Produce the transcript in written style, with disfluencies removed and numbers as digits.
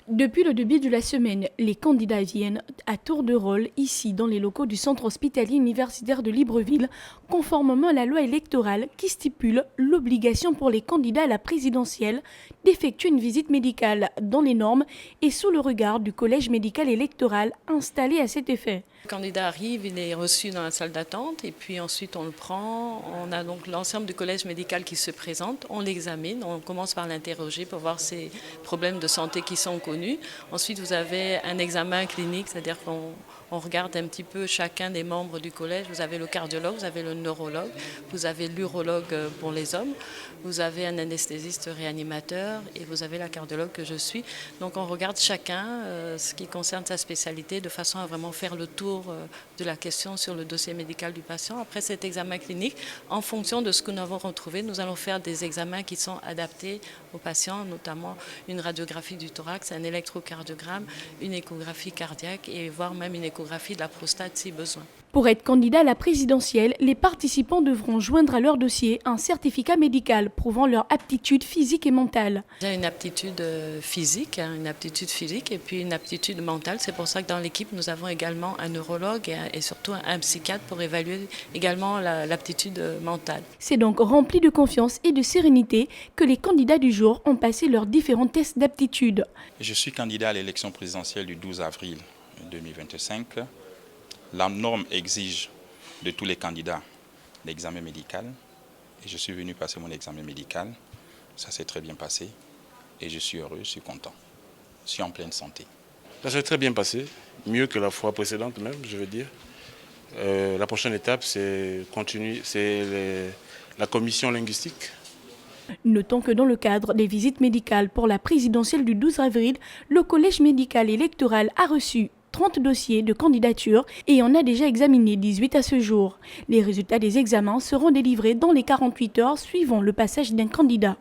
Depuis le début de la semaine, les candidats viennent à tour de rôle ici dans les locaux du centre hospitalier universitaire de Libreville, conformément à la loi électorale qui stipule l'obligation pour les candidats à la présidentielle d'effectuer une visite médicale dans les normes et sous le regard du collège médical électoral installé à cet effet. Le candidat arrive, il est reçu dans la salle d'attente et puis ensuite on le prend. On a donc l'ensemble du collège médical qui se présente, on l'examine, on commence par l'interroger pour voir ses problèmes de santé qui sont connus. Ensuite vous avez un examen clinique, c'est-à-dire qu'on regarde un petit peu chacun des membres du collège. Vous avez le cardiologue, vous avez le neurologue, vous avez l'urologue pour les hommes, vous avez un anesthésiste réanimateur et vous avez la cardiologue que je suis. Donc on regarde chacun ce qui concerne sa spécialité de façon à vraiment faire le tour de la question sur le dossier médical du patient. Après cet examen clinique, en fonction de ce que nous avons retrouvé, nous allons faire des examens qui sont adaptés aux patients, notamment une radiographie du thorax, un électrocardiogramme, une échographie cardiaque et voire même une échographie de la prostate si besoin. Pour être candidat à la présidentielle, les participants devront joindre à leur dossier un certificat médical prouvant leur aptitude physique et mentale. Il y a une aptitude physique, et puis une aptitude mentale. C'est pour ça que dans l'équipe, nous avons également un neurologue et surtout un psychiatre pour évaluer également l'aptitude mentale. C'est donc rempli de confiance et de sérénité que les candidats du jour ont passé leurs différents tests d'aptitude. Je suis candidat à l'élection présidentielle du 12 avril 2025. La norme exige de tous les candidats l'examen médical et je suis venu passer mon examen médical. Ça s'est très bien passé et je suis heureux, je suis content. Je suis en pleine santé. Ça s'est très bien passé, mieux que la fois précédente même, je veux dire. La prochaine étape, c'est la commission linguistique. Notons que dans le cadre des visites médicales pour la présidentielle du 12 avril, le collège médical électoral a reçu 30 dossiers de candidature et en a déjà examiné 18 à ce jour. Les résultats des examens seront délivrés dans les 48 heures suivant le passage d'un candidat.